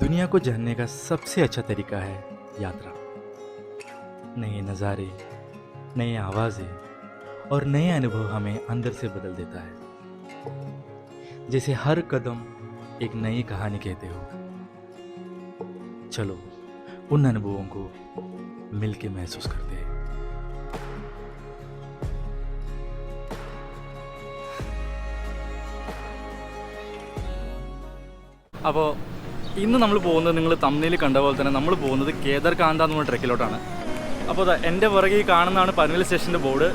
दुनिया को जानने का सबसे अच्छा तरीका है यात्रा। नए नज़ारे, नए आवाज़ें और नए अनुभव हमें अंदर से बदल देता है। जैसे हर कदम एक नई कहानी कहते हो। चलो उन अनुभवों को मिलके महसूस करते हैं। അപ്പോൾ ഇന്ന് നമ്മൾ പോകുന്നത് നിങ്ങൾ തമ്മിൽ കണ്ട പോലെ തന്നെ നമ്മൾ പോകുന്നത് കേദർകാന്ത എന്ന് പറഞ്ഞ ട്രെക്കിലോട്ടാണ്. അപ്പോൾ എൻ്റെ പുറകെ ഈ കാണുന്നതാണ് പനവേൽ സ്റ്റേഷൻ്റെ ബോർഡ്.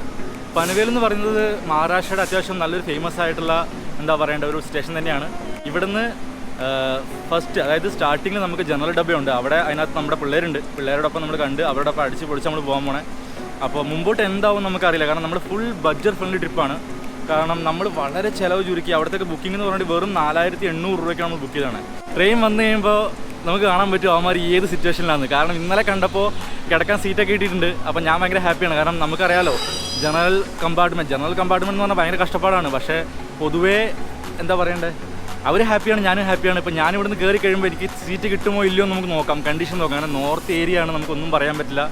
പനവേൽ എന്ന് പറയുന്നത് മഹാരാഷ്ട്രയുടെ അത്യാവശ്യം നല്ലൊരു ഫേമസ് ആയിട്ടുള്ള എന്താ പറയേണ്ട ഒരു സ്റ്റേഷൻ തന്നെയാണ്. ഇവിടുന്ന് ഫസ്റ്റ് അതായത് സ്റ്റാർട്ടിങ്ങിൽ നമുക്ക് ജനറൽ ഡബ്ബയുണ്ട്. അവിടെ അതിനകത്ത് നമ്മുടെ പിള്ളേരുണ്ട്. പിള്ളേരോടൊപ്പം നമ്മൾ കണ്ട് അവരോടൊപ്പം അടിച്ച് പൊളിച്ച് നമ്മൾ പോകാൻ പോണേ. അപ്പോൾ മുമ്പോട്ട് എന്താവും നമുക്കറിയില്ല. കാരണം നമ്മൾ ഫുൾ ബഡ്ജറ്റ് ഫ്രണ്ട്ലി ട്രിപ്പാണ്. കാരണം നമ്മൾ വളരെ ചിലവ് ചുരുക്കി. അവിടത്തേക്ക് ബുക്കിംഗ് എന്ന് പറഞ്ഞിട്ട് വെറും 4800 രൂപയ്ക്കാണ് നമ്മൾ ബുക്ക് ചെയ്തതാണ്. ട്രെയിൻ വന്നു കഴിയുമ്പോൾ നമുക്ക് കാണാൻ പറ്റും അവന്മാർ ഏത് സിറ്റുവേഷനിലാണ്. കാരണം ഇന്നലെ കണ്ടപ്പോൾ കിടക്കാൻ സീറ്റൊക്കെ ഇട്ടിട്ടുണ്ട്. അപ്പോൾ ഞാൻ ഭയങ്കര ഹാപ്പിയാണ്. കാരണം നമുക്കറിയാലോ ജനറൽ കമ്പാർട്ട്മെൻറ്റ് എന്ന് പറഞ്ഞാൽ ഭയങ്കര കഷ്ടപ്പാടാണ്. പക്ഷേ പൊതുവേ എന്താ പറയണ്ടേ, അവർ ഹാപ്പിയാണ്, ഞാനും ഹാപ്പിയാണ്. ഇപ്പോൾ ഞാൻ ഇവിടുന്ന് കയറി കഴിയുമ്പോൾ എനിക്ക് സീറ്റ് കിട്ടുമോ ഇല്ലയോ എന്ന് നമുക്ക് നോക്കാം, കണ്ടീഷൻ നോക്കാം. കാരണം നോർത്ത് ഏരിയ ആണ്, നമുക്കൊന്നും പറയാൻ പറ്റില്ല.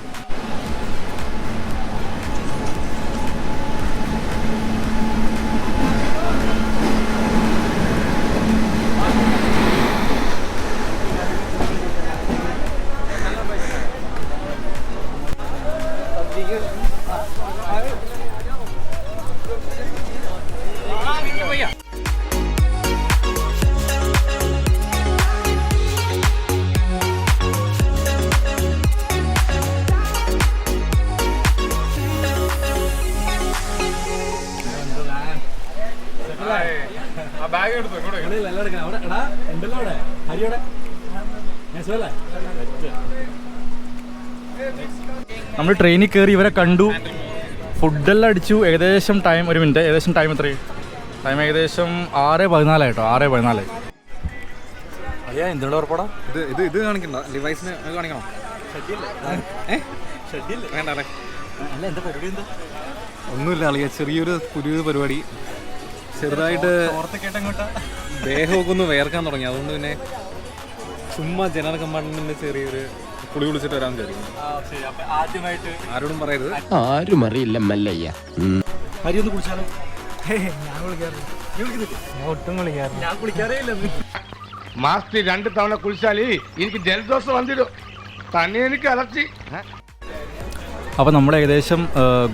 നമ്മൾ ട്രെയിനിൽ കയറി ഇവരെ കണ്ടു, ഫുഡെല്ലാം അടിച്ചു. ഏകദേശം ടൈം ഒരു മിനിറ്റ്, ഏകദേശം ടൈം എത്രയും ടൈം ഏകദേശം 6:14 കേട്ടോ. 6:14. അയ്യാ എന്തുകൊണ്ട് ഉറപ്പാടാ ഇത് കാണിക്കണ്ട, ഡിവൈസിന് കാണിക്കണം. വേണ്ട അല്ല, എന്താ പരിപാടി? എന്താ ഒന്നുമില്ല അളിയ, ചെറിയൊരു പുതിയൊരു പരിപാടി. ചെറുതായിട്ട് ദേഹമൊക്കെ ഒന്ന് വേർക്കാൻ തുടങ്ങി. അതുകൊണ്ട് പിന്നെ ചുമ്മാ ജനറൽ കമ്പാർട്ട്മെന്റിന്റെ ചെറിയൊരു കുളി കുളിച്ചിട്ട് വരാൻ വിചാരിക്കുന്നു. ആരോടും പറയരുത്, ആരും അറിയില്ല മല്ലയ്യ. ഹരി ഒന്ന് കുളിച്ചാലോ? ഞാൻ കുളിക്കാറേ ഇല്ല. മാസത്തിൽ 2 തവണ കുളിച്ചാൽ എനിക്ക് ജലദോഷം വന്നിടും. തന്നെ എനിക്ക് അലർച്ചി. അപ്പോൾ നമ്മൾ ഏകദേശം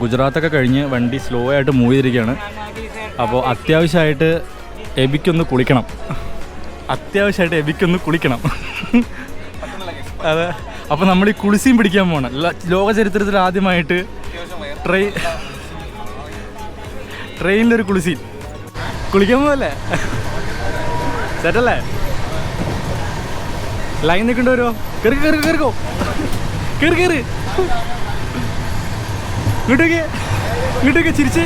ഗുജറാത്തൊക്കെ കഴിഞ്ഞ് വണ്ടി സ്ലോ ആയിട്ട് മൂവ് ചെയ്തിരിക്കുകയാണ്. അപ്പോൾ അത്യാവശ്യമായിട്ട് എബിക്കൊന്ന് കുളിക്കണം. അതെ, അപ്പോൾ നമ്മൾ ഈ കുളിസിയും പിടിക്കാൻ പോകണം. ലോക ചരിത്രത്തിൽ ആദ്യമായിട്ട് ട്രെയിനിലൊരു കുളിസീൻ കുളിക്കാൻ പോകല്ലേ? സെറ്റല്ലേ? ലൈൻ നിൽക്കേണ്ടി വരുമോ? കയറിക്കോ കയറി ഇങ്ങോട്ടേക്ക് ചിരിച്ച്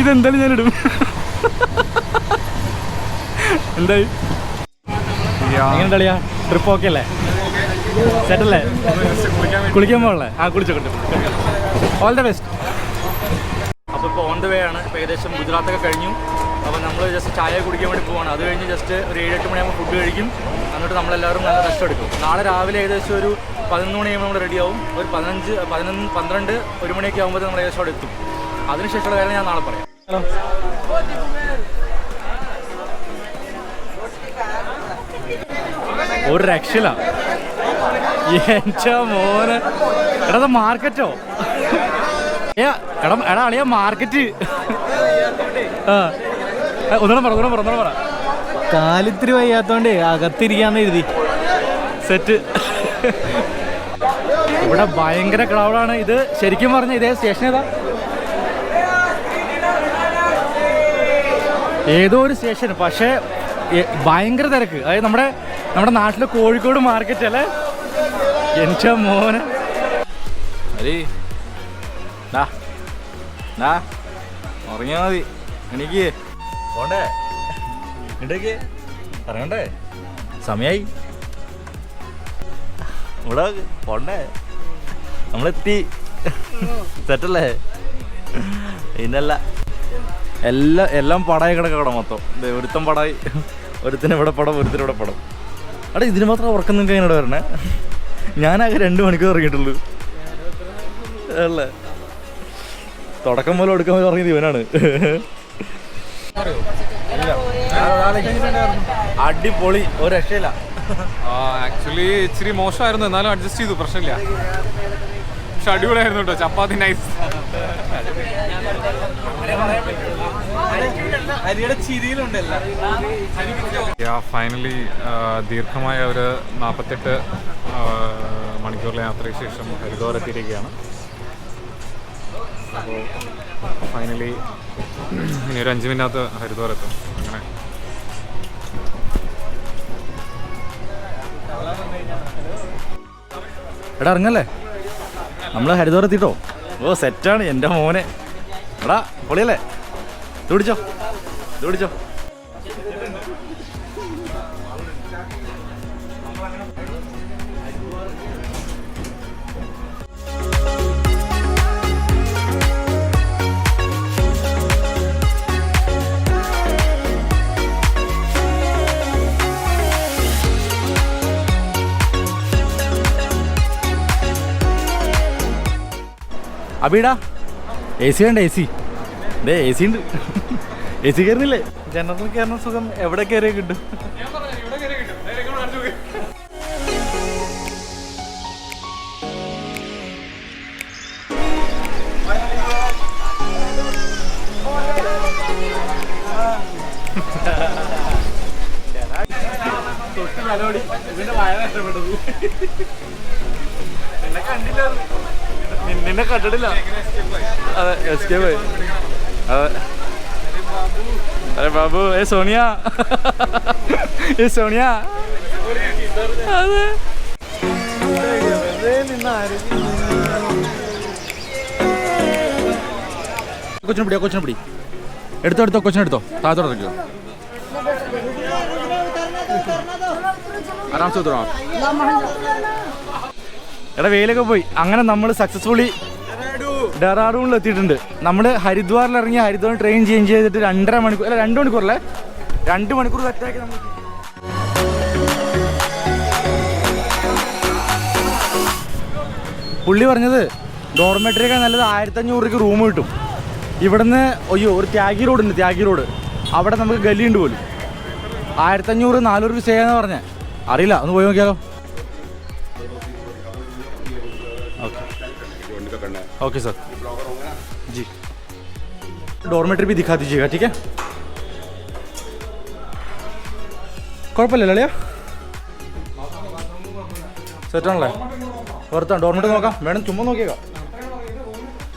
ഇതെന്തായാലും ഞാനിടും. എന്തായി എങ്ങനെയാ ട്രിപ്പ്? ഓക്കെ അല്ലേ? സെറ്റല്ലേ? കുളിക്കാൻ പോകണല്ലേ? കുളിച്ചോട്ടെ. All the best. അപ്പോൾ ഇപ്പോൾ ഓൺ ദ വേ ആണ്. ഇപ്പോൾ ഏകദേശം ഗുജറാത്തൊക്കെ കഴിഞ്ഞു. അപ്പോൾ നമ്മൾ ജസ്റ്റ് ചായ കുടിക്കാൻ വേണ്ടി പോവാണ്. അത് കഴിഞ്ഞ് ജസ്റ്റ് ഒരു 7-8 മണിയാകുമ്പോൾ ഫുഡ് കഴിക്കും. എന്നിട്ട് നമ്മളെല്ലാവരും നല്ല റെസ്റ്റ് എടുക്കും. നാളെ രാവിലെ ഏകദേശം ഒരു 11 മണിയാകുമ്പോൾ നമ്മൾ റെഡിയാവും. ഒരു 15, 11, 12, 1 മണിയൊക്കെ ആകുമ്പോൾ നമ്മൾ ഏകദേശം അവിടെ എത്തും. അതിനുശേഷമുള്ള കാര്യം ഞാൻ നാളെ പറയാം. ഒരു രക്ഷയില്ല എൻ്റെ മോനെ. എടാ മാർക്കറ്റോ? എടാ അളിയാ മാർക്കറ്റ്. ഒന്നുകൂടെ പറ. കാലിത്തിരി വയ്യാത്തോണ്ടേ അകത്തിരിക്കാന്ന് എഴുതി. സെറ്റ്. ഇവിടെ ഭയങ്കര ക്രൗഡാണ്. ഇത് ശരിക്കും പറഞ്ഞ ഇതേ സ്റ്റേഷൻ ഏതാ? ഏതോ ഒരു സ്റ്റേഷൻ, പക്ഷേ ഭയങ്കര തിരക്ക്. അതായത് നമ്മുടെ നാട്ടിലെ കോഴിക്കോട് മാർക്കറ്റ് അല്ലേ? എൻ്റെ മോനെ. അരി ഉറങ്ങിയാ മതി. എനിക്ക് പോണ്ടേ? ഇടയ്ക്ക് ഇറങ്ങണ്ടേ? സമയായി. ഇവിടെ പോണ്ടേ? നമ്മളെത്തി. സെറ്റല്ലേ? ഇന്നല്ല എല്ലാം പടായി കിടക്കണം മൊത്തം. ഒരുത്തൻ പടായി, ഒരുത്തിനിവിടെ പടം, ഒരുത്തിനിവിടെ പടം. അവിടെ ഇതിന് മാത്രം ഉറക്കം നിങ്ങൾക്ക് എന്നോട് വരണേ. ഞാനാകെ 2 മണിക്കൂർ ഇറങ്ങിയിട്ടുള്ളൂ അല്ലേ. തുടക്കം പോലെ ഒടുക്കം പോലെ ഇറങ്ങിയത് ഇവനാണ്. അടിപൊളി, ഒരു രക്ഷയില്ല. ആക്ച്വലി ഇച്ചിരി മോശമായിരുന്നു, എന്നാലും അഡ്ജസ്റ്റ് ചെയ്തു, പ്രശ്നമില്ല. പക്ഷെ അടിപൊളിയായിരുന്നു കേട്ടോ, ചപ്പാത്തി നൈസ്. ഫൈനലി ദീർഘമായ ഒരു 48 മണിക്കൂറിലെ യാത്രയ്ക്ക് ശേഷം ഹരിദ്വാർ എത്തിയിരിക്കുകയാണ്. അപ്പോൾ ഫൈനലി ഇനി ഒരു 5 മിനിറ്റിനകത്ത് ഹരിദ്വാർ എത്തും. അങ്ങനെ എടാ ഇറങ്ങല്ലേ, നമ്മൾ ഹരിദ്വാർ എത്തിട്ടോ. ഓ സെറ്റാണ് എൻ്റെ മോനെ. എടാ പൊളിയല്ലേ, ഇത് പിടിച്ചോ, ഇത് പിടിച്ചോ. അബീടാ എ സി വേണ്ട? AC ദേ AC ഉണ്ട്. AC കയറുന്നില്ലേ? ജനറൽ കയറുന്ന സുഖം എവിടെ കയറിയാൽ കിട്ടും. നിന്നെ കണ്ടിട്ടില്ല. അതെ എസ്കേപ്പ് ആയി. അതെ അതെ ബാബു. സോണിയ, സോണിയ. അതെ കൊച്ചിനെ പിടിയോ, കൊച്ചിനെ പിടി. എടുത്തോ കൊച്ചിനെടുത്തോ, താഴത്തോടെ ഇറക്കിയോ. ആരാം സൂത്രോ. എടാ വെയിലൊക്കെ പോയി. അങ്ങനെ നമ്മൾ സക്സസ്ഫുള്ളി ഡെറാഡൂണിൽ എത്തിയിട്ടുണ്ട്. നമ്മൾ ഹരിദ്വാറിൽ ഇറങ്ങി ഹരിദ്വാർ ട്രെയിൻ ചേഞ്ച് ചെയ്തിട്ട് 2.5 മണിക്കൂർ, അല്ല 2 മണിക്കൂറല്ലേ, 2 മണിക്കൂർ സെറ്റാക്കി നമ്മൾ. പുള്ളി പറഞ്ഞത് ഡോർമെട്രിയൊക്കെ നല്ലത് 1500 രൂപയ്ക്ക് റൂം കിട്ടും. ഇവിടുന്ന് ഒരു ത്യാഗി റോഡ് ഉണ്ട്, ത്യാഗി റോഡ്, അവിടെ നമുക്ക് ഗലിയുണ്ട് പോലും. 1500-400 രൂപ സ്റ്റേ എന്ന് പറഞ്ഞേ. അറിയില്ല, ഒന്ന് പോയി നോക്കിയാലോ. ओके सर जी, डॉर्मेटरी भी दिखा दीजिएगा, ठीक है? കുഴപ്പമില്ലല്ലോ സെറ്റാണല്ലേ? പുറത്താണ് ഡോർമെറ്ററി നോക്കാം, വേണം ചുമ്മാ നോക്കിയേക്കാം.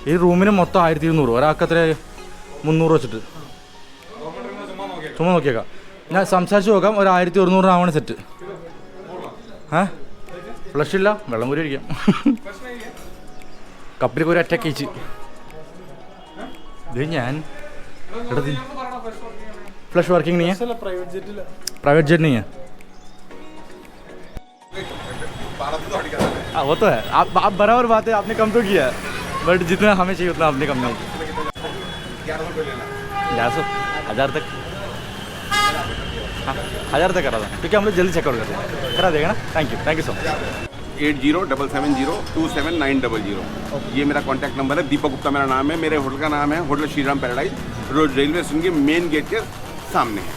ഈ റൂമിന് മൊത്തം 1200, ഒരാൾക്ക് എത്ര 300 വെച്ചിട്ട് ചുമ്മാ നോക്കിയേക്കാം. ഞാൻ സംസാരിച്ച് നോക്കാം. ഒരു 1100 ആവണ സെറ്റ്. ഫ്ലഷ് ഇല്ല, വെള്ളം കൂടി ഇരിക്കാം. കപ്പിലേക്ക് ഒരു അറ്റാക്ക് അയച്ച് ഇത് ഞാൻ फ्लश वर्किंग नहीं है, प्राइवेट जेट नहीं है। हाँ वो तो है, आप बराबर बात है, आपने कम तो किया है, बट जितना हमें चाहिए उतना आपने कम नहीं किया। 1100 1000 तक, हाँ 1000 तक करा था, क्योंकि हम लोग जल्दी चेकआउट करते हैं, करा देगा ना। Thank you so much. 8077027900 ये मेरा कॉन्टैक्ट नंबर है। दीपक गुप्ता मेरा नाम है। मेरे होटल का नाम है hotel Shriram paradise, road railway station के मेन गेट के सामने है।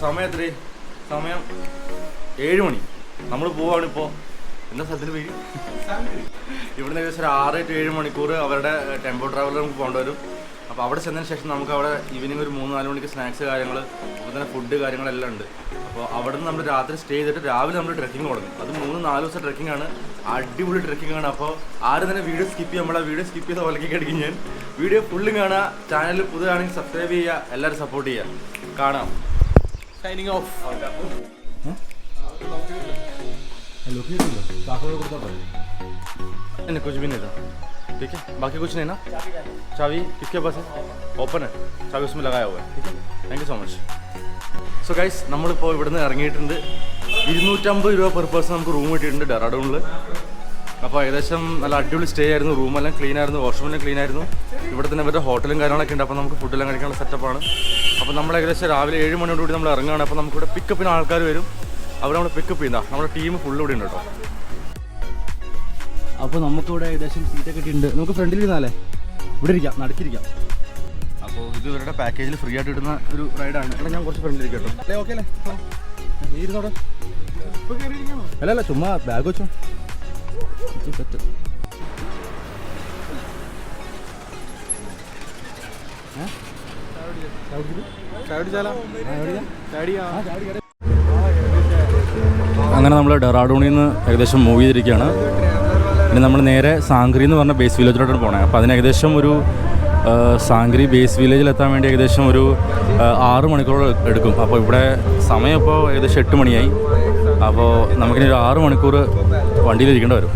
സമയം 7 മണി, നമ്മൾ പോവാണ് ഇപ്പോൾ എന്താ സ്ഥലത്തിൻ്റെ പേര്? ഇവിടുന്ന് ഏകദേശം ഒരു 6 to 7 മണിക്കൂർ അവരുടെ ടെമ്പോ ട്രാവലർ നമുക്ക് പോകേണ്ടി വരും. അപ്പോൾ അവിടെ ചെന്നതിന് ശേഷം നമുക്ക് അവിടെ ഈവനിങ് ഒരു 3-4 മണിക്ക് സ്നാക്സ് കാര്യങ്ങൾ, അപ്പോൾ തന്നെ ഫുഡ് കാര്യങ്ങളെല്ലാം ഉണ്ട്. അപ്പോൾ അവിടെ നിന്ന് നമ്മൾ രാത്രി സ്റ്റേ ചെയ്തിട്ട് രാവിലെ നമ്മൾ ട്രെക്കിംഗ് തുടങ്ങും. അത് 3-4 ദിവസം ട്രെക്കിംഗ് ആണ്. അടിപൊളി ട്രെക്കിംഗ് ആണ്. അപ്പോൾ ആരും തന്നെ വീഡിയോ സ്കിപ്പ് ചെയ്യുക. നമ്മളെ വീഡിയോ സ്കിപ്പ് ചെയ്ത പോലെയൊക്കെ അടിക്കും ഞാൻ. വീഡിയോ ഫുള്ളും കാണുക. ചാനൽ പുതുതാണെങ്കിൽ സബ്സ്ക്രൈബ് ചെയ്യുക. എല്ലാവരും സപ്പോർട്ട് ചെയ്യുക. കാണാം. Signing off. कुछ भी नहीं था, ठीक है. बाकी कुछ नहीं ना. चाबी किसके पास है? ओपन है, चाबी उसमें लगाया हुआ है. ठीक है, thank you so much. So guys, നമ്മളിപ്പോൾ ഇവിടുന്ന് ഇറങ്ങിയിട്ടുണ്ട്. 250 രൂപ പെർ പേഴ്സൺ നമുക്ക് റൂം കിട്ടിയിട്ടുണ്ട് ഡെറാഡൂണിൽ. അപ്പോൾ ഏകദേശം നല്ല അടിപൊളി സ്റ്റേ ആയിരുന്നു. റൂമെല്ലാം ക്ലീൻ ആയിരുന്നു, വാഷ്റൂമെല്ലാം ക്ലീൻ ആയിരുന്നു. ഇവിടെ തന്നെ ഇവരുടെ ഹോട്ടലും കാര്യങ്ങളൊക്കെ ഉണ്ട്. അപ്പോൾ നമുക്ക് ഫുഡെല്ലാം കഴിക്കാനുള്ള സെറ്റപ്പാണ്. അപ്പോൾ നമ്മൾ ഏകദേശം രാവിലെ 7 മണിയോടുകൂടി നമ്മൾ ഇറങ്ങുകയാണ്. അപ്പോൾ നമുക്കിവിടെ പിക്കപ്പിന് ആൾക്കാർ വരും. അവിടെ നമ്മൾ പിക്കപ്പ് ചെയ്യുന്ന നമ്മുടെ ടീം ഫുള്ള് ഇവിടെ ഉണ്ട് കേട്ടോ. അപ്പോൾ നമുക്കിവിടെ ഏകദേശം സീറ്റൊക്കെ കിട്ടിയിട്ടുണ്ട്. നമുക്ക് ഫ്രണ്ടിൽ ഇരുന്നാലേ, ഇവിടെ ഇരിക്കാം, നടക്കിരിക്കാം. അപ്പോൾ ഇത് ഇവരുടെ പാക്കേജിൽ ഫ്രീ ആയിട്ട് കിട്ടുന്ന ഒരു റൈഡാണ്. എടാ ഞാൻ കുറച്ച് ഫ്രണ്ടിൽ ഇരിക്കാം കേട്ടോ. അല്ലേ, ഓക്കെ അല്ലേ? നീ ഇരുന്നോടെ. അല്ല ചുമ്മാ ബാഗ് വെച്ചോ. സെറ്റ്. അങ്ങനെ നമ്മൾ ഡെറാഡൂണിൽ നിന്ന് ഏകദേശം മൂവ് ചെയ്തിരിക്കുകയാണ്. ഇനി നമ്മൾ നേരെ സാംഗ്രി എന്ന് പറഞ്ഞ ബേസ് വില്ലേജിലോട്ടാണ് പോകണത്. അപ്പോൾ അതിന് ഏകദേശം ഒരു സാംഗ്രി ബേസ് വില്ലേജിൽ എത്താൻ വേണ്ടി ഏകദേശം ഒരു 6 മണിക്കൂർ എടുക്കും. അപ്പോൾ ഇവിടെ സമയം ഇപ്പോൾ ഏകദേശം 8 മണിയായി. അപ്പോൾ നമുക്കിനി ഒരു 6 മണിക്കൂർ വണ്ടിയിലിരിക്കേണ്ടി വരും.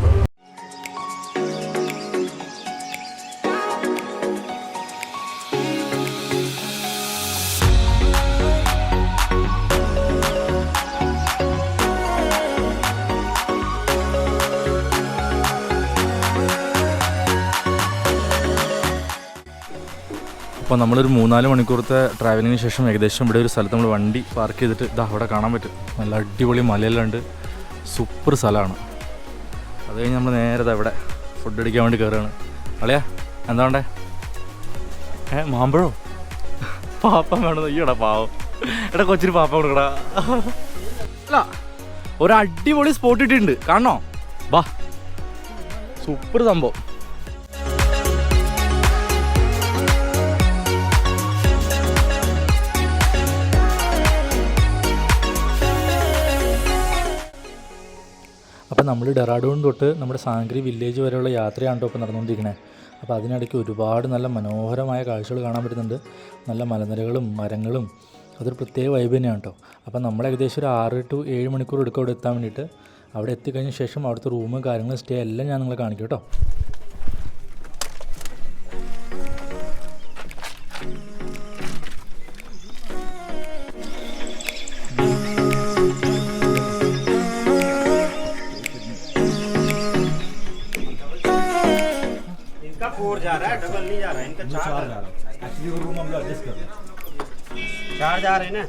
അപ്പോൾ നമ്മളൊരു 3-4 മണിക്കൂറത്തെ ട്രാവലിങ്ങിന് ശേഷം ഏകദേശം ഇവിടെ ഒരു സ്ഥലത്ത് നമ്മൾ വണ്ടി പാർക്ക് ചെയ്തിട്ട് ഇതാ അവിടെ കാണാൻ പറ്റും. നല്ല അടിപൊളി മലയെല്ലാം ഉണ്ട്, സൂപ്പർ സ്ഥലമാണ്. അത് കഴിഞ്ഞ് നമ്മൾ നേരെ ഇവിടെ ഫുഡ് അടിക്കാൻ വേണ്ടി കയറുകയാണ്. അളിയാ എന്താ വേണ്ടേ? മാമ്പഴോ? പാപ്പം വേണമെന്ന്. ഈടാ പാവം. എടാ കൊച്ചിന് പാപ്പം കൊടുക്കടാ. അല്ല, ഒരു അടിപൊളി സ്പോട്ട് ഇട്ടിട്ടുണ്ട്, കാണണോ? വാ, സൂപ്പർ സംഭവം. അപ്പോൾ നമ്മൾ ഡെറാഡൂൺ തൊട്ട് നമ്മുടെ സാംഗ്രി വില്ലേജ് വരെയുള്ള യാത്രയാണ് ഇപ്പോൾ നടന്നുകൊണ്ടിരിക്കുന്നത്. അപ്പോൾ അതിനിടയ്ക്ക് ഒരുപാട് നല്ല മനോഹരമായ കാഴ്ചകൾ കാണാൻ പറ്റുന്നുണ്ട്. നല്ല മലനിരകളും മരങ്ങളും, അതൊരു പ്രത്യേക വൈബ് തന്നെയാണ് കേട്ടോ. അപ്പോൾ നമ്മൾ ഏകദേശം ഒരു 6 to 7 മണിക്കൂർ എടുക്കും അവിടെ എത്താൻ വേണ്ടിയിട്ട്. അവിടെ എത്തിക്കഴിഞ്ഞ ശേഷം അവിടുത്തെ റൂം കാര്യങ്ങൾ സ്റ്റേ എല്ലാം ഞാൻ നിങ്ങളെ കാണിക്കും കേട്ടോ. जा रहा है, डबल नहीं जा रहा है, इनका 4 जा रहा है. एक्चुअली वो रूम हम लोग एडजस्ट कर रहे हैं. 4 जा रहे हैं ना.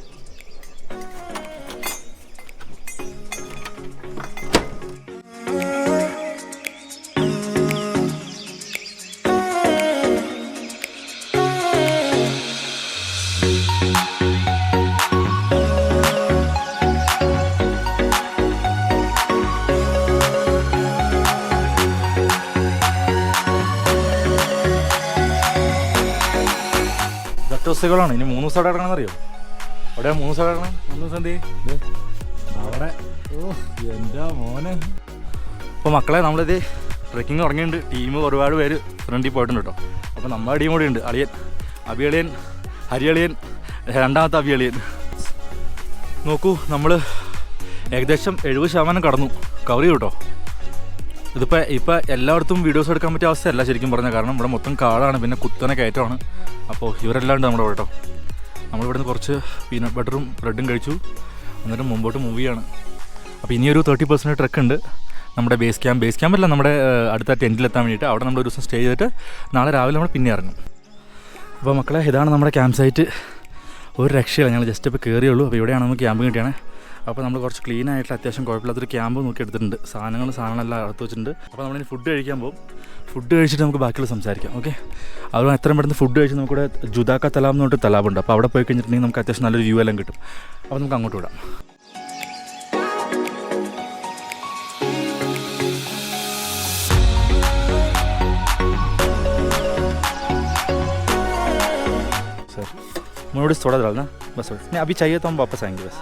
ാണ് ഇനി 3 ദിവസം അവിടെ ഇറങ്ങണമെന്നറിയോ? അവിടെ 3 ദിവസം ഇറങ്ങണം. 3 ദിവസം എന്ത് ചെയ്യും അവിടെ? ഓ എൻ്റെ മോനെ. അപ്പോൾ മക്കളെ, നമ്മളിത് ട്രെക്കിങ് തുടങ്ങിയിട്ടുണ്ട്. ടീം ഒരുപാട് പേര് ഫ്രണ്ടിൽ പോയിട്ടുണ്ട് കേട്ടോ. അപ്പോൾ നമ്മുടെ ടീം കൂടി ഉണ്ട്. അളിയൻ, അഭിയളിയൻ, ഹരിയളിയൻ, രണ്ടാമത്തെ അഭിയളിയൻ. നോക്കൂ, നമ്മൾ ഏകദേശം 70% കടന്നു, കവർ ചെയ്യും കേട്ടോ. ഇപ്പോൾ എല്ലായിടത്തും വീഡിയോസ് എടുക്കാൻ പറ്റിയ അവസ്ഥയല്ല ശരിക്കും പറഞ്ഞാൽ. കാരണം ഇവിടെ മൊത്തം കാടാണ്, പിന്നെ കുത്തനെ കയറ്റമാണ്. അപ്പോൾ ഇവരെല്ലാം ഉണ്ട് നമ്മുടെ കേട്ടോ. നമ്മളിവിടുന്ന് കുറച്ച് പീനട്ട് ബട്ടറും ബ്രെഡും കഴിച്ചു, എന്നിട്ട് മുമ്പോട്ട് മൂവ് ചെയ്യാണ്. അപ്പോൾ ഇനിയൊരു 30% ട്രക്ക് ഉണ്ട് നമ്മുടെ ബേസ് ക്യാമ്പല്ല, നമ്മുടെ അടുത്ത ടെൻറ്റിലെത്താൻ വേണ്ടിയിട്ട്. അവിടെ നമ്മൾ ഒരു ദിവസം സ്റ്റേ ചെയ്തിട്ട് നാളെ രാവിലെ നമ്മൾ പിന്നെ ഇറങ്ങും. അപ്പോൾ മക്കളെ, ഇതാണ് നമ്മുടെ ക്യാമ്പ് സൈറ്റ്. ഒരു രക്ഷയില്ല, ഞങ്ങൾ ജസ്റ്റ് ഇപ്പോൾ കയറിയുള്ളൂ. അപ്പോൾ ഇവിടെയാണ് നമുക്ക് ക്യാമ്പ് കിട്ടിയാണ്. അപ്പോൾ നമ്മൾ കുറച്ച് ക്ലീൻ ആയിട്ടുള്ള അത്യാവശ്യം കുഴപ്പമില്ലാത്തൊരു ക്യാമ്പ് നോക്കി എടുത്തിട്ടുണ്ട്. സാധനങ്ങളെല്ലാം അടുത്ത് വെച്ചിട്ടുണ്ട്. അപ്പോൾ നമ്മളിനി ഫുഡ് കഴിക്കാൻ പോകും. ഫുഡ് കഴിച്ചിട്ട് നമുക്ക് ബാക്കിയുള്ള സംസാരിക്കാം. ഓക്കെ, അതുകൊണ്ട് എത്രയും പെട്ടെന്ന് ഫുഡ് കഴിച്ച് നമുക്കിവിടെ ജുദാക്ക തലാബ് എന്ന് പറഞ്ഞിട്ട് തലാബുണ്ട്. അപ്പോൾ അവിടെ പോയി കഴിഞ്ഞിട്ടുണ്ടെങ്കിൽ നമുക്ക് അത്യാവശ്യം നല്ലൊരു വ്യൂ എല്ലാം കിട്ടും. അപ്പോൾ നമുക്ക് അങ്ങോട്ട് വിടാം. मुझे थोड़ा डालना बस थोड़ा नहीं, अभी चाहिए तो हम वापस आएंगे बस,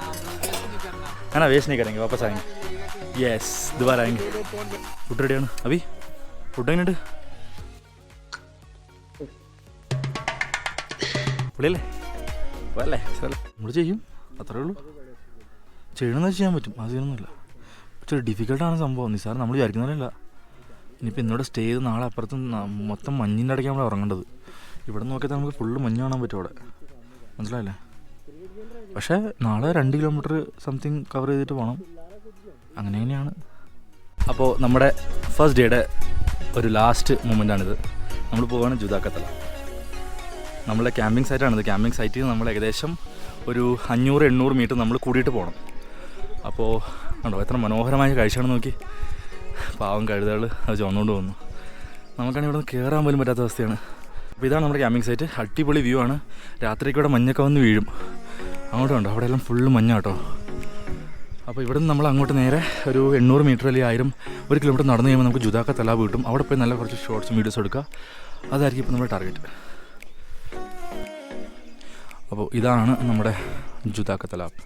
है ना, वेस्ट नहीं करेंगे, वापस आएंगे. യെസ്, दोबारा आएंगे. ഫുഡ് റെഡിയാണ് അബി? ഫുഡ് എങ്ങനെയുണ്ട്? പൊളിയല്ലേ? അല്ലേ നമ്മൾ ചെയ്യും, അത്രേ ഉള്ളൂ. ചെയ്യണമെന്ന് ചെയ്യാൻ പറ്റും, അത് ചെയ്യണമെന്നില്ല. ഇച്ചിരി ഡിഫിക്കൽട്ടാണ് സംഭവം, നിസാരം നമ്മൾ വിചാരിക്കുന്നതല്ല. ഇനിയിപ്പോൾ ഇന്നോടെ സ്റ്റേ ചെയ്ത് നാളെ അപ്പുറത്ത് മൊത്തം മഞ്ഞിൻ്റെ ഇടയ്ക്ക് നമ്മൾ ഇറങ്ങേണ്ടത്. ഇവിടെ നോക്കിയാൽ നമുക്ക് ഫുള്ള് മഞ്ഞ് കാണാൻ പറ്റും അവിടെ, മനസ്സിലായില്ലേ? പക്ഷേ നാളെ 2 കിലോമീറ്റർ സംതിങ് കവർ ചെയ്തിട്ട് പോകണം, അങ്ങനെ തന്നെയാണ്. അപ്പോൾ നമ്മുടെ ഫസ്റ്റ് ഡേയുടെ ഒരു ലാസ്റ്റ് മൊമെൻ്റാണിത്. നമ്മൾ പോവുകയാണ് ജുദാക്കത്തല. നമ്മളെ ക്യാമ്പിംഗ് സൈറ്റാണിത്. ക്യാമ്പിംഗ് സൈറ്റിൽ നിന്ന് നമ്മൾ ഏകദേശം ഒരു 500-800 മീറ്റർ നമ്മൾ കൂടിയിട്ട് പോകണം. അപ്പോൾ കണ്ടോ എത്ര മനോഹരമായ കാഴ്ചയാണെന്ന് നോക്കി. പാവം കഴുതകൾ അത് ചുവന്നുകൊണ്ട് പോകുന്നു. നമുക്കാണെങ്കിൽ ഇവിടെ നിന്ന് കയറാൻ പോലും പറ്റാത്ത അവസ്ഥയാണ്. അപ്പോൾ ഇതാണ് നമ്മുടെ ക്യാമ്പിംഗ് സൈറ്റ്. അടിപൊളി വ്യൂ ആണ്. രാത്രിക്ക് ഇവിടെ മഞ്ഞൊക്കെ വന്ന് വീഴും. അങ്ങോട്ട് കണ്ടോ, അവിടെ എല്ലാം ഫുള്ള് മഞ്ഞാട്ടോ. അപ്പോൾ ഇവിടെ നിന്ന് നമ്മൾ അങ്ങോട്ട് നേരെ ഒരു 800 മീറ്റർ അല്ലെങ്കിൽ 1 കിലോമീറ്റർ നടന്നു കഴിയുമ്പോൾ നമുക്ക് ജുദാക്ക തലാബ് കിട്ടും. അവിടെ പോയി നല്ല കുറച്ച് ഷോർട്സും വീഡിയോസും എടുക്കുക. അതായിരിക്കും ഇപ്പോൾ നമ്മുടെ ടാർഗറ്റ്. അപ്പോൾ ഇതാണ് നമ്മുടെ ജുദാക്ക തലാബ്.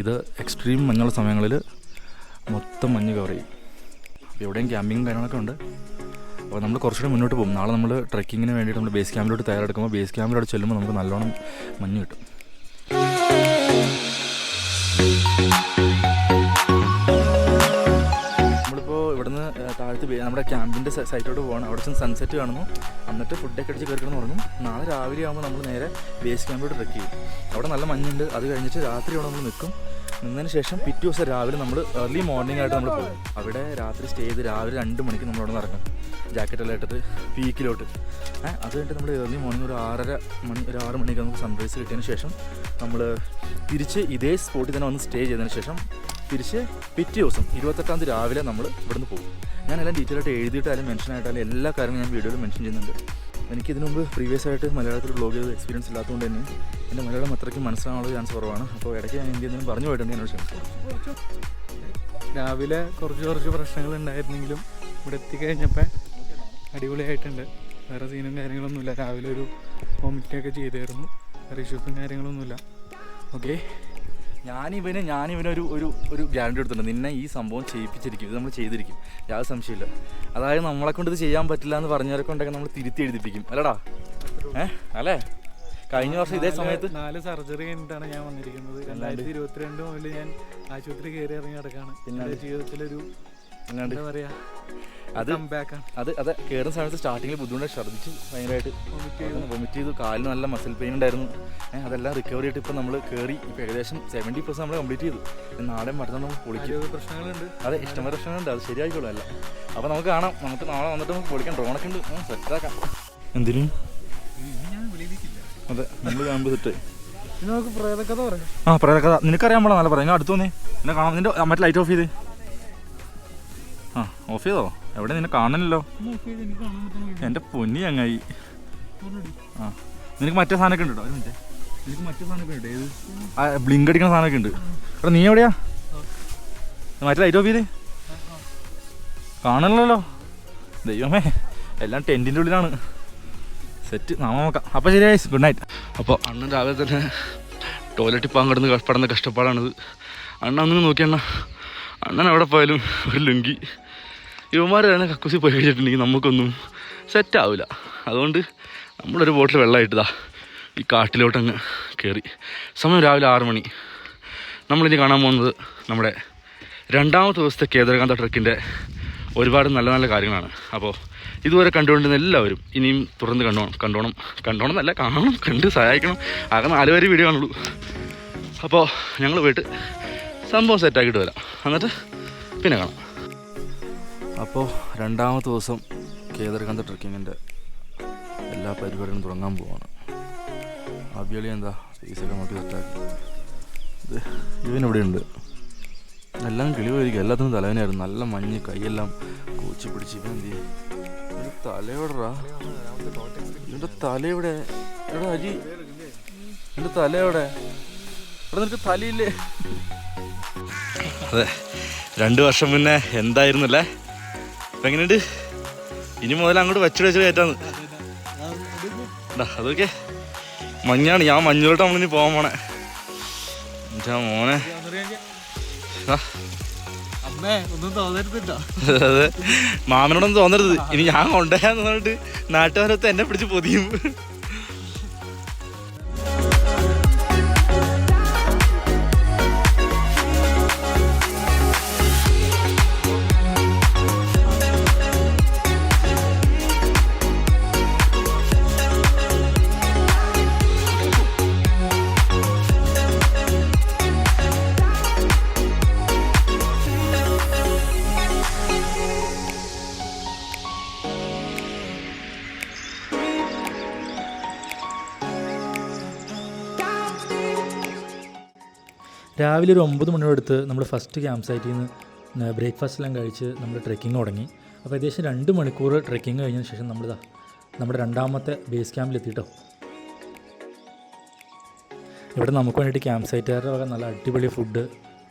ഇത് എക്സ്ട്രീം മഞ്ഞുള്ള സമയങ്ങളിൽ മൊത്തം മഞ്ഞ് കവർ ചെയ്യും. അപ്പോൾ എവിടെയും ക്യാമ്പിങ്ങും കാര്യങ്ങളൊക്കെ ഉണ്ട്. അപ്പോൾ നമ്മൾ കുറച്ചുകൂടെ മുന്നോട്ട് പോകും. നാളെ നമ്മൾ ട്രെക്കിങ്ങിന് വേണ്ടിയിട്ട് നമ്മൾ ബേസ് ക്യാമ്പിലോട്ട് തയ്യാറെടുക്കുമ്പോൾ ബേസ് ക്യാമ്പിലോട്ട് ചെല്ലുമ്പോൾ നമുക്ക് നല്ലോണം മഞ്ഞ് കിട്ടും. നമ്മളിപ്പോൾ ഇവിടുന്ന് താഴത്ത് നമ്മുടെ ക്യാമ്പിൻ്റെ സൈറ്റോട്ട് പോകണം. അവിടെ ചെന്ന് സൺസെറ്റ് കാണുന്നു, എന്നിട്ട് ഫുഡൊക്കെ അടിച്ച് കയറിക്കണം തുടങ്ങും. നാളെ രാവിലെ ആകുമ്പോൾ നമ്മൾ നേരെ ബേസ് ക്യാമ്പിലോട്ട് ട്രെക്ക് ചെയ്യും. അവിടെ നല്ല മഞ്ഞുണ്ട്. അത് കഴിഞ്ഞിട്ട് രാത്രി അവിടെ നമ്മൾ നിൽക്കും. നിന്നതിന് ശേഷം പിറ്റേ ദിവസം രാവിലെ നമ്മൾ ഏർലി മോർണിംഗ് ആയിട്ട് നമ്മൾ പോകും. അവിടെ രാത്രി സ്റ്റേ ചെയ്ത് രാവിലെ 2 മണിക്ക് നമ്മൾ അവിടെ നിന്ന് ഇറങ്ങും, ജാക്കറ്റെല്ലാം ഇട്ടിട്ട് പീക്കിലോട്ട്. അത് കഴിഞ്ഞിട്ട് നമ്മൾ ഏർലി മോർണിംഗ് ഒരു 6 മണിക്ക് നമുക്ക് സൺറൈസ് കിട്ടിയതിന് ശേഷം നമ്മൾ തിരിച്ച് ഇതേ സ്പോട്ടിൽ തന്നെ വന്ന് സ്റ്റേ ചെയ്തതിന് ശേഷം തിരിച്ച് പിറ്റേ ദിവസം 28-ാം തീയതി രാവിലെ നമ്മൾ ഇവിടുന്ന് പോകും. ഞാനെല്ലാം ഡീറ്റെയിൽ ആയിട്ട് എഴുതിയിട്ടാലും മെൻഷനായിട്ടാലും എല്ലാ കാര്യങ്ങളും ഞാൻ വീഡിയോയിൽ മെൻഷൻ ചെയ്യുന്നുണ്ട്. എനിക്കിതിനു മുമ്പ് പ്രീവിയസ് ആയിട്ട് മലയാളത്തിൽ വ്ലോഗ് ചെയ്ത് എക്സ്പീരിയൻസ് ഇല്ലാത്തതുകൊണ്ട് തന്നെ എൻ്റെ മലയാളം അത്രയ്ക്ക് മനസ്സിലാകാനുള്ള ചാൻസ് കുറവാണ്. അപ്പോൾ ഇടയ്ക്ക് ഞാൻ എന്തെങ്കിലും പറഞ്ഞു പോയിട്ടുണ്ട്, എന്നോട് ക്ഷമിച്ചു. രാവിലെ കുറച്ച് പ്രശ്നങ്ങൾ ഉണ്ടായിരുന്നെങ്കിലും ഇവിടെ എത്തിക്കഴിഞ്ഞപ്പോൾ അടിപൊളിയായിട്ടുണ്ട്. വേറെ സീനും കാര്യങ്ങളൊന്നുമില്ല. രാവിലെ ഒരു വോമിറ്റൊക്കെ ചെയ്തായിരുന്നു. വേറെ ഇഷ്യൂസും കാര്യങ്ങളൊന്നുമില്ല. ഓക്കെ, ഞാനിവന് ഒരു ഗ്യാരണ്ടി എടുത്തിട്ടുണ്ട്. നിന്നെ ഈ സംഭവം ചെയ്യിപ്പിച്ചിരിക്കും, ഇത് നമ്മൾ ചെയ്തിരിക്കും, യാതൊരു സംശയമില്ല. അതായത് നമ്മളെ കൊണ്ട് ഇത് ചെയ്യാൻ പറ്റില്ല എന്ന് പറഞ്ഞവരെ കൊണ്ടൊക്കെ നമ്മൾ തിരുത്തി എഴുതിപ്പിക്കും, അല്ലടാ? അല്ലേ? കഴിഞ്ഞ വർഷം ഇതേ സമയത്ത് 4 സർജറി കഴിഞ്ഞിട്ടാണ് ഞാൻ വന്നിരിക്കുന്നത്. 2022 മുതൽ ഞാൻ ആശുപത്രി കയറി ഇറങ്ങി കിടക്കാണ്. പിന്നെ ജീവിതത്തിലൊരു എന്താ പറയുക, അത് കയറുന്ന സമയത്ത് സ്റ്റാർട്ടിങ്ങിൽ ബുദ്ധിമുട്ട്, ഛർദ്ദിച്ച് ഭയങ്കരമായിട്ട് വൊമിറ്റ് ചെയ്തു. കാലിന് നല്ല മസിൽ പെയിൻ ഉണ്ടായിരുന്നു. അതെല്ലാം റിക്കവറി ആയിട്ട് ഇപ്പോൾ നമ്മൾ കയറി ഇപ്പോൾ ഏകദേശം 70% നമ്മൾ കംപ്ലീറ്റ് ചെയ്തു. നാളെ മറ്റന്നാൾ നമ്മൾ പൊളിക്കും. പ്രശ്നങ്ങളുണ്ട്, അതെ, ഇഷ്ടംപോലെ പ്രശ്നങ്ങളുണ്ട്. അത് ശരിയായിക്കോളൂ അല്ല. അപ്പോൾ നമുക്ക് കാണാം. നമുക്ക് നാളെ വന്നിട്ട് നമുക്ക് പൊളിക്കാം. ഡ്രോണൊക്കെ ഉണ്ട്, സെറ്റാക്കാം. എന്തിനും അതെ, നമ്മൾ കാണുമ്പോൾ സെറ്റ്. നമുക്ക് പ്രേതകഥ പറയാം. പ്രേതകഥ നിനക്കറിയാൻ പാടാ, നല്ല പറയാം. അടുത്ത് വന്നേ, നിന്നെ കാണാം. നിന്റെ മറ്റേ ലൈറ്റ് ഓഫ് ചെയ്ത്. ഓഫ് ചെയ്തോ? എവിടെ നിന്നെ കാണണല്ലോ? എൻ്റെ പൊന്നി ചങ്ങായി. നിനക്ക് മറ്റേ സാധനമൊക്കെ ഉണ്ട് കേട്ടോ. ഒരു മിനിറ്റ്, നിനക്ക് മറ്റേ സാധനമൊക്കെ ഉണ്ട്. ഏത് ബ്ലിങ്ക് അടിക്കുന്ന സാധനമൊക്കെ ഉണ്ട്. എടാ നീ എവിടെയാ? മറ്റേ ലൈറ്റ് ഓഫ് ചെയ്ത് കാണണല്ലോ. ദൈവമേ, എല്ലാം ടെൻറ്റിൻ്റെ ഉള്ളിലാണ്. സെറ്റ്, നാളെ നോക്കാം. അപ്പോൾ ശരിയായി, ഗുഡ് നൈറ്റ്. അപ്പോൾ അണ്ണൻ രാവിലെ തന്നെ ടോയ്ലറ്റിൽ പോകാൻ പെടുന്ന കഷ്ടപ്പാടാണിത്. അണ്ണ ഒന്നും നോക്കിയണ്ണ, അണ്ണൻ എവിടെ പോയാലും ഒരു ലുങ്കി. ഇവന്മാർ തന്നെ കക്കൂസി പോയി കഴിഞ്ഞിട്ടുണ്ടെങ്കിൽ നമുക്കൊന്നും സെറ്റാവില്ല. അതുകൊണ്ട് നമ്മളൊരു ബോട്ടിൽ വെള്ളമായിട്ടതാ ഈ കാട്ടിലോട്ടങ്ങ് കയറി. സമയം രാവിലെ 6 മണി. നമ്മളിനി കാണാൻ പോകുന്നത് നമ്മുടെ 2ാമത്തെ ദിവസത്തെ കേദാർകാന്ത ട്രക്കിൻ്റെ ഒരുപാട് നല്ല നല്ല കാര്യങ്ങളാണ്. അപ്പോൾ ഇതുവരെ കണ്ടുകൊണ്ടിരുന്ന എല്ലാവരും ഇനിയും തുറന്ന് കണ്ടോണമെന്നല്ല, കണ്ട് സഹായിക്കണം. ആകെ 4 വരെ വീഡിയോ കാണുള്ളൂ. അപ്പോൾ ഞങ്ങൾ പോയിട്ട് സംഭവം സെറ്റാക്കിയിട്ട് വരാം, എന്നിട്ട് പിന്നെ കാണാം. അപ്പോൾ 2ാമത്തെ ദിവസം കേദാർകാന്ത ട്രക്കിങ്ങിൻ്റെ എല്ലാ പരിപാടികളും തുടങ്ങാൻ പോവാണ്. അബിയളി എന്താ സ്പേസൊക്കെ നോക്കി സെറ്റാക്കി. ഇത് ഇവനിവിടെ ഉണ്ട്. എല്ലാം കിളി പോയിരിക്കും. എല്ലാത്തിനും തലവേനായിരുന്നു. നല്ല മഞ്ഞ്, കൈയെല്ലാം കൂച്ചി പിടിച്ച്. ഇവൻ എന്ത് ചെയ്യും? ഇവൻ്റെ തലയോടാ, ഇവൻ്റെ തലയുടെ എടാ അജി, എൻ്റെ തലയോടെ ഇവിടെ നിനക്ക് തലയില്ലേ? അതെ, 2 വർഷം മുന്നേ എന്തായിരുന്നല്ലേ? അപ്പം എങ്ങനെയുണ്ട്? ഇനി മുതൽ അങ്ങോട്ട് വെച്ച് കയറ്റാന്ന്. അതൊക്കെ മഞ്ഞാണ്. ഞാൻ മഞ്ഞോട്ട് നമ്മളിനി പോകാൻ പോണേ. എന്താ മോനെ, അമ്മേ ഒന്നും തോന്നരുതിട്ടോ. അതെ, മാമനോടൊന്നും തോന്നരുത്. ഇനി ഞാൻ കൊണ്ടുപോയാന്ന് പറഞ്ഞിട്ട് നാട്ടുകാരൊക്കെ എന്നെ പിടിച്ച് പൊതിയും. രാവിലെ ഒരു 9 മണിയോടടുത്ത് നമ്മൾ ഫസ്റ്റ് ക്യാമ്പ് സൈറ്റിൽ നിന്ന് ബ്രേക്ക്ഫാസ്റ്റ് എല്ലാം കഴിച്ച് നമ്മൾ ട്രെക്കിംഗ് തുടങ്ങി. അപ്പോൾ ഏകദേശം 2 മണിക്കൂർ ട്രെക്കിംഗ് കഴിഞ്ഞതിന് ശേഷം നമ്മളിതാ നമ്മുടെ രണ്ടാമത്തെ ബേസ് ക്യാമ്പിലെത്തിയിട്ടോ. ഇവിടെ നമുക്ക് വേണ്ടിയിട്ട് ക്യാമ്പ് സൈറ്റുകാരുടെ വക നല്ല അടിപൊളി ഫുഡ്,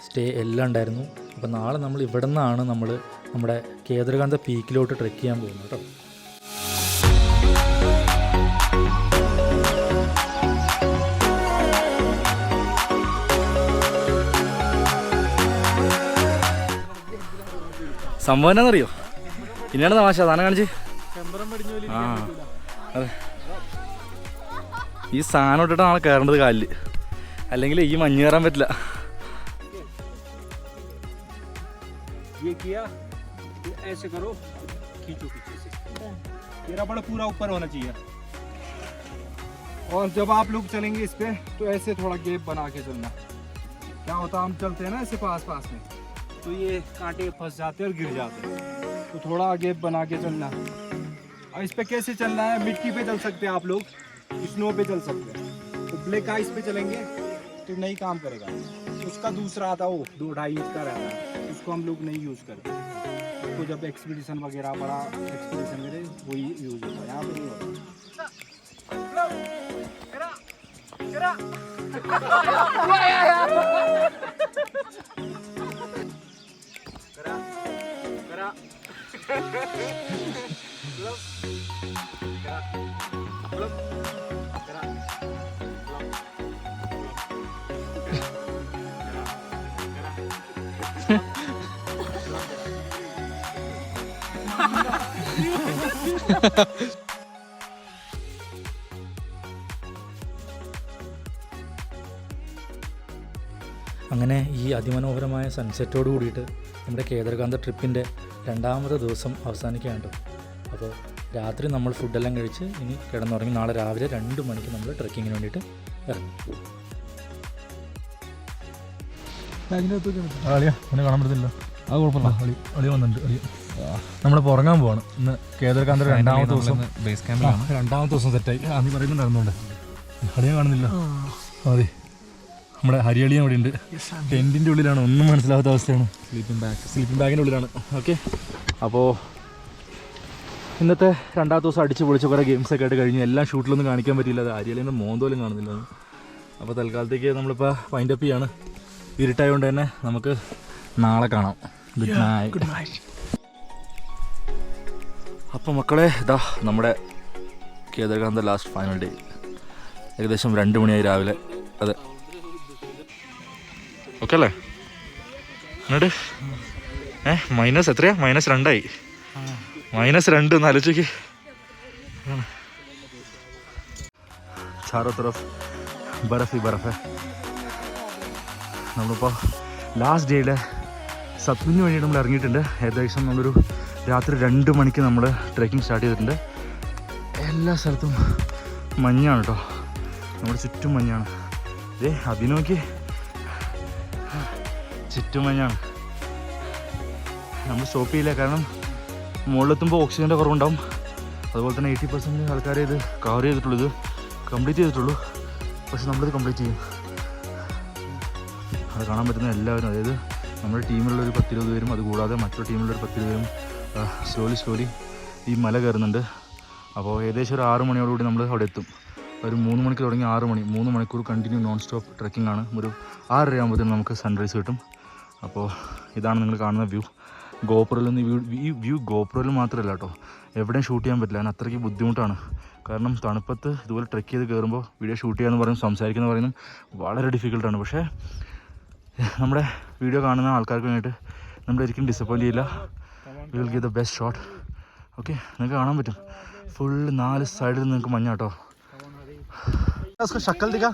സ്റ്റേ എല്ലാം ഉണ്ടായിരുന്നു. അപ്പോൾ നാളെ നമ്മൾ ഇവിടെ നിന്നാണ് നമ്മൾ നമ്മുടെ കേദർകാന്ത പീക്കിലോട്ട് ട്രെക്ക് ചെയ്യാൻ പോകുന്നത് കേട്ടോ. സംഭവം എന്നാന്നറിയോ, ഇനിയാണ് തമാശ. സാധനം കാണിച്ച്. ആ അതെ, ഈ സാധനം ഇട്ടിട്ട് നാളെ കയറേണ്ടത് കാലിൽ, അല്ലെങ്കിൽ ഈ മഞ്ഞ് കയറാൻ പറ്റില്ല. ये किया तो ऐसे करो, खींचो पीछे से, ये रबड़ पूरा ऊपर होना चाहिए। और जब आप लोग चलेंगे इस पे तो ऐसे थोड़ा गैप बना के चलना। क्या होता है, हम चलते हैं ना ऐसे पास पास में, तो ये कांटे फंस जाते हैं और गिर जाते हैं, तो थोड़ा गैप बना के चलना। और इस पे कैसे चलना है, मिट्टी पे चल सकते हैं आप लोग, स्नो पे चल सकते हैं। तो ब्लैक आइस पे चलेंगे तो नहीं काम करेगा। उसका दूसरा आता वो 2-2.5 इंच का रहता है, उसको हम लोग नहीं यूज़ करते। तो जब एक्सपीडिशन वगैरह बड़ा एक्सपीडिशन करे वही यूज़ होता है, यहाँ पे नहीं होता। അങ്ങനെ ഈ അതിമനോഹരമായ സൺസെറ്റോട് കൂടിയിട്ട് നമ്മുടെ കേദർകാന്ത ട്രിപ്പിൻ്റെ 2ാമത്തെ ദിവസം അവസാനിക്കുകയാണ് കേട്ടോ. അപ്പോൾ രാത്രി നമ്മൾ ഫുഡെല്ലാം കഴിച്ച് ഇനി കിടന്നുറങ്ങി നാളെ രാവിലെ 2 മണിക്ക് നമ്മൾ ട്രെക്കിങ്ങിന് വേണ്ടിയിട്ട് ഇറങ്ങും. അളിയാ എന്നെ കാണാൻ പറ്റുന്നില്ല. അത് കുഴപ്പമില്ല, അളി വന്നിട്ടുണ്ട്. നമ്മളിപ്പോൾ ഉറങ്ങാൻ പോവാണ്. ഇന്ന് കേദർകാന്ത 2ാമത്തെ ദിവസം ബേസ് ക്യാമ്പിലാണ്. 2ാമത്തെ ദിവസം സെറ്റായി. നീ പറയുന്നുണ്ടായിരുന്നുണ്ട്. അളിയെ കാണുന്നില്ല. മതി, നമ്മുടെ ഹരിയളിയും അവിടെ ഉണ്ട്. ടെൻറ്റിൻ്റെ ഉള്ളിലാണ്, ഒന്നും മനസ്സിലാവാത്ത അവസ്ഥയാണ്. സ്ലീപ്പിംഗ് ബാഗിൻ്റെ ഉള്ളിലാണ്. ഓക്കെ, അപ്പോൾ ഇന്നത്തെ 2ാമത്തെ ദിവസം അടിച്ച് പൊളിച്ച് കുറേ ഗെയിംസൊക്കെ ആയിട്ട് കഴിഞ്ഞു. എല്ലാം ഷൂട്ടിലൊന്നും കാണിക്കാൻ പറ്റിയില്ല. അത് ഹരിയളീൻ്റെ മോന്തോലും കാണുന്നില്ല. അപ്പോൾ തൽക്കാലത്തേക്ക് നമ്മളിപ്പോൾ വൈൻഡപ്പ് ചെയ്യാണ്. ഇരുട്ടായതുകൊണ്ട് തന്നെ നമുക്ക് നാളെ കാണാം. Good night. അപ്പോൾ മക്കളെ, ഇതാ നമ്മുടെ കേദർകാന്ത ലാസ്റ്റ് ഫൈനൽ ഡേ. ഏകദേശം 2 മണിയായി രാവിലെ. അതെ, ഓക്കെ അല്ലേ? എന്നിട്ട് മൈനസ് എത്രയാ? -2 -2 ഒന്ന് ആലോചിക്ക്. ചാരോ തരഫ് ബർഫ് ही बर्फ है. നമ്മളിപ്പോൾ ലാസ്റ്റ് ഡേയിലെ സത്മിന് വേണ്ടിയിട്ട് നമ്മൾ ഇറങ്ങിയിട്ടുണ്ട്. ഏകദേശം നമ്മളൊരു രാത്രി 2 മണിക്ക് നമ്മൾ ട്രെക്കിംഗ് സ്റ്റാർട്ട് ചെയ്തിട്ടുണ്ട്. എല്ലാ സ്ഥലത്തും മഞ്ഞാണ് കേട്ടോ, നമ്മുടെ ചുറ്റും മഞ്ഞാണ്. അഭിനോക്കി ചുറ്റും മഞ്ഞാണ്. നമ്മൾ സ്റ്റോപ്പ് ചെയ്യില്ല, കാരണം മുകളിലെത്തുമ്പോൾ ഓക്സിജൻ്റെ കുറവുണ്ടാവും. അതുപോലെ തന്നെ 80% ആൾക്കാരെ ഇത് കവർ ചെയ്തിട്ടുള്ളൂ, ഇത് കംപ്ലീറ്റ് ചെയ്തിട്ടുള്ളൂ. പക്ഷെ നമ്മളിത് കംപ്ലീറ്റ് ചെയ്യും. അത് കാണാൻ പറ്റുന്ന എല്ലാവരും, അതായത് നമ്മുടെ ടീമിലുള്ളൊരു 10-20 പേരും അതുകൂടാതെ മറ്റൊരു ടീമിലുള്ളൊരു 10-20 പേരും സ്ലോലി ഈ മല കയറുന്നുണ്ട്. അപ്പോൾ ഏകദേശം ഒരു 6 മണിയോടുകൂടി നമ്മൾ അവിടെ എത്തും. ഒരു 3 മണിക്ക് തുടങ്ങി 6 മണി, 3 മണിക്കൂർ കണ്ടിന്യൂ നോൺ സ്റ്റോപ്പ് ട്രെക്കിംഗ് ആണ്. ഒരു 6:30 ആകുമ്പോഴത്തേനും നമുക്ക് സൺറൈസ് കിട്ടും. അപ്പോൾ ഇതാണ് നിങ്ങൾ കാണുന്ന വ്യൂ. ഗോപ്രോയിൽ നിന്ന് ഈ വ്യൂ ഗോപ്രോയിൽ മാത്രമല്ല കേട്ടോ, എവിടെയും ഷൂട്ട് ചെയ്യാൻ പറ്റില്ല. അതിന് അത്രയ്ക്ക് ബുദ്ധിമുട്ടാണ്. കാരണം തണുപ്പത്ത് ഇതുപോലെ ട്രെക്ക് ചെയ്ത് കയറുമ്പോൾ വീഡിയോ ഷൂട്ട് ചെയ്യാന്ന് പറയും, സംസാരിക്കുന്ന പറയുന്നത് വളരെ ഡിഫിക്കൽട്ടാണ്. പക്ഷേ നമ്മുടെ വീഡിയോ കാണുന്ന ആൾക്കാർക്ക് വേണ്ടിയിട്ട് നമ്മൾ ഒരിക്കലും ഡിസപ്പോയിൻറ്റ് ചെയ്യില്ല. We will give the best shot. Okay, നിങ്ങൾക്ക് കാണാൻ പറ്റും ഫുള്ള് 4 സൈഡിൽ നിങ്ങൾക്ക് മഞ്ഞ കേട്ടോ. शक्ल दिखा.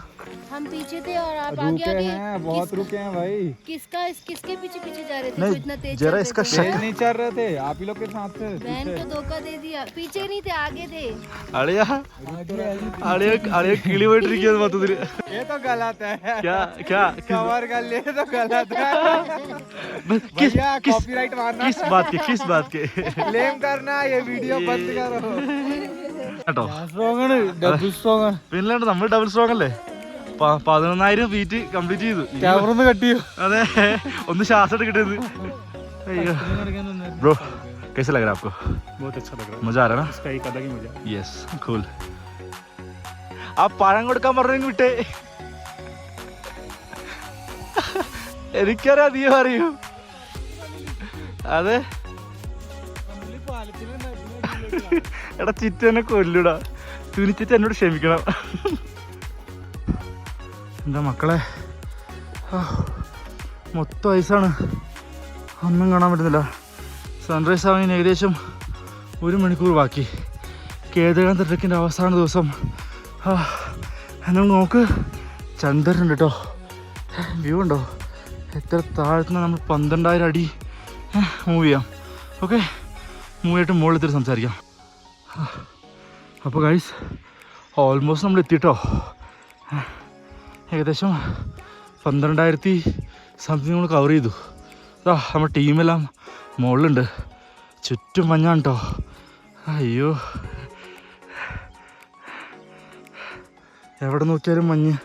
हम पीछे थे और आप आगे रुके आगे हैं, बहुत रुके हैं भाई. किसके पीछे पीछे जा रहे थे? नहीं, तो इतना तेज जरा चल इसका रहे थे। तेज नहीं चल रहे थे, आप ही लोग के साथ थे. बहन को धोखा दे दिया. पीछे नहीं थे, आगे थे. അളിയ കിളി പോയിട്ടിരിക്കുന്നത് മൊത്തത്തില്. ये तो गलत है. क्या कवर कर लिए तो गलत है. किस भैया कॉपीराइट मारना. किस बात के क्लेम करना, ये वीडियो बंद करो. കേട്ടോ. स्ट्रॉन्ग है, डबल स्ट्रॉन्ग है. പിന്നെ നമ്മൾ ഡബിൾ സ്ട്രോങ് അല്ലേ. 11,000 ഫീറ്റ് കംപ്ലീറ്റ് ചെയ്തു. कैमरा में कटी हो. അതെ, ഒന്ന് ശ്വാസം എടുക്കട്ടേന്ന്. അയ്യോ ബ്രോ, कैसा लग रहा है आपको? बहुत अच्छा लग रहा मजा आ रहा है ना? है इसका एक अलग ही मजा. Yes, cool. ആ പഴം കൊടുക്കാൻ പറഞ്ഞു വിട്ടേ. എനിക്കറിയാം, നീ പറയൂ. അതെ എടാ, ചിറ്റ എന്നെ കൊല്ലൂടാ. തുനിച്ചിട്ട് എന്നോട് ക്ഷമിക്കണം. എന്താ മക്കളെ, മൊത്തം ഐസാണ്, ഒന്നും കാണാൻ പറ്റുന്നില്ല. സൺറൈസ് ആവാൻ ഏകദേശം 1 മണിക്കൂർ ബാക്കി. കേദാർനാഥ് ട്രെക്കിൻ്റെ അവസാന ദിവസം. എന്നാൽ നോക്ക്, ചന്ദ്രനുണ്ട് കേട്ടോ. വ്യൂ ഉണ്ടോ? എത്ര താഴ്ത്തുന്ന നമ്മൾ 12,000 അടി മൂവ് ചെയ്യാം. ഓക്കെ, മൂവ് ചെയ്തിട്ട് മുകളിൽ സംസാരിക്കാം. അപ്പോൾ ഗൈസ്, ഓൾമോസ്റ്റ് നമ്മൾ എത്തിയിട്ടോ. ഏകദേശം 12,000 സംതിങ് നമ്മൾ കവർ ചെയ്തു. നമ്മുടെ ടീമെല്ലാം മുകളിലുണ്ട്. ചുറ്റും മഞ്ഞാണ് കേട്ടോ. അയ്യോ, എവിടെ നോക്കിയാലും മഞ്ഞ്.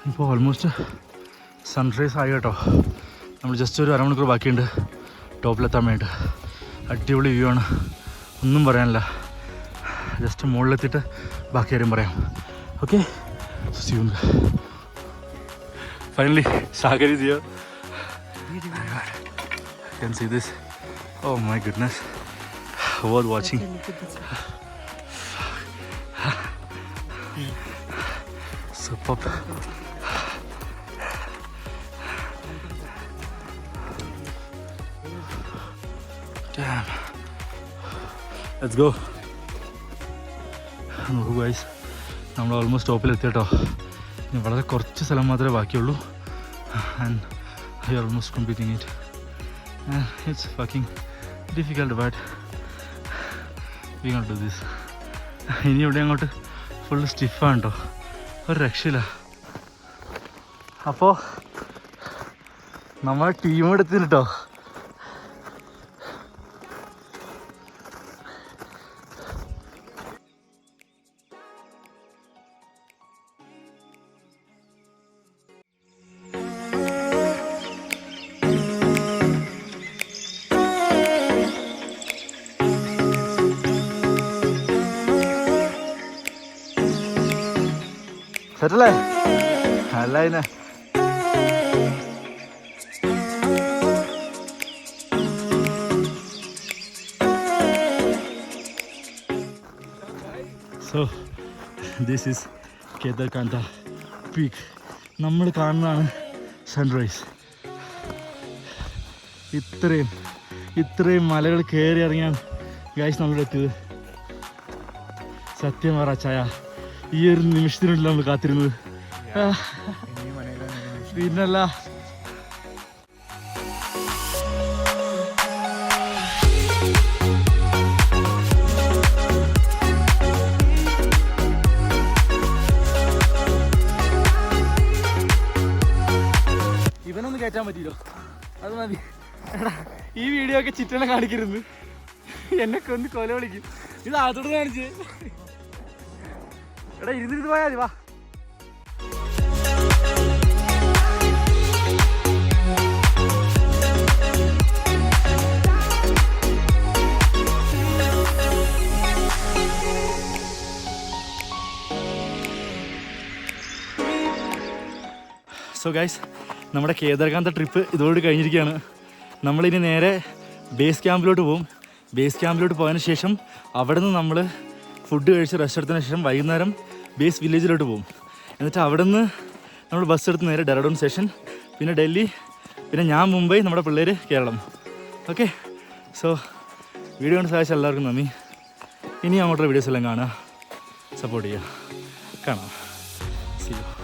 ഇപ്പോൾ ഓൾമോസ്റ്റ് സൺറൈസ് ആയി കേട്ടോ. നമ്മൾ ജസ്റ്റ് ഒരു 1/2 മണിക്കൂർ ബാക്കിയുണ്ട് ടോപ്പിലെത്താൻ വേണ്ടിയിട്ട്. അടിപൊളി വ്യൂ ആണ്, ഒന്നും പറയാനില്ല. ജസ്റ്റ് മുകളിലെത്തിയിട്ട് ബാക്കി കാര്യം പറയാം. Okay, finally Sagar is here. You can see this. Oh my goodness, worth watching. Superb. Damn. Let's go. നോക്കൂ ഗൈസ്, നമ്മൾ ഓൾമോസ്റ്റ് ടോപ്പിലെത്തി കേട്ടോ. ഇനി വളരെ കുറച്ച് സ്ഥലം മാത്രമേ ബാക്കിയുള്ളൂ. And I are almost completing it. It's fucking difficult, but we can do this. ഇനി ഇവിടെ അങ്ങോട്ട് ഫുള്ള് സ്റ്റിഫാണ് കേട്ടോ, ഒരു രക്ഷയില്ല. അപ്പോൾ നമ്മളെ ടീം എടുത്തിന് കേട്ടോ. സെറ്റല്ലേ? അല്ല അതിനെ സോ ദിസ് ഈസ് കേദാർകാന്ത പീക്ക്. നമ്മൾ കാണുന്നതാണ് സൺറൈസ്. ഇത്രയും മലകൾ കയറി ഇറങ്ങിയാണ് ഗൈസ് നമ്മളിവിടെ എത്തിയത്. സത്യം പറ ചായ, ഈ ഒരു നിമിഷത്തിനുള്ളിൽ നമ്മൾ കാത്തിരുന്നത്. പിന്നല്ല. ഇവനൊന്നും കയറ്റാൻ പറ്റില്ലോ, അത് മതി. എടാ, ഈ വീഡിയോ ഒക്കെ ചിറ്റനെ കാണിക്കരുത്, എന്നൊക്കെ ഒന്ന് കൊല വിളിക്കും. ഇത് ആത്തോട് കാണിച്ച്. എടാ, ഇരുന്നിരുന്ന് പോയാൽ മതി, വാ. സോ ഗൈസ്, നമ്മുടെ കേദാർകാന്ത ട്രിപ്പ് ഇതോട് കഴിഞ്ഞിരിക്കുകയാണ്. നമ്മളിനി നേരെ ബേസ് ക്യാമ്പിലോട്ട് പോകും. ബേസ് ക്യാമ്പിലോട്ട് പോയതിന് ശേഷം അവിടെ നിന്ന് നമ്മൾ ഫുഡ് കഴിച്ച് റെസ്റ്റ് എടുത്തതിന് ശേഷം വൈകുന്നേരം ബേസ് വില്ലേജിലോട്ട് പോകും. എന്നിട്ട് അവിടെ നിന്ന് നമ്മൾ ബസ് എടുത്ത് നേരെ ഡെറാഡൂൺ സ്റ്റേഷൻ, പിന്നെ ഡൽഹി, പിന്നെ ഞാൻ മുംബൈ, നമ്മുടെ പിള്ളേർ കേരളം. ഓക്കെ, സോ വീഡിയോ കൊണ്ട് സഹായിച്ച എല്ലാവർക്കും നന്ദി. ഇനി അങ്ങോട്ടുള്ള വീഡിയോസ് എല്ലാം കാണുക, സപ്പോർട്ട് ചെയ്യുക. കാണാം. See you.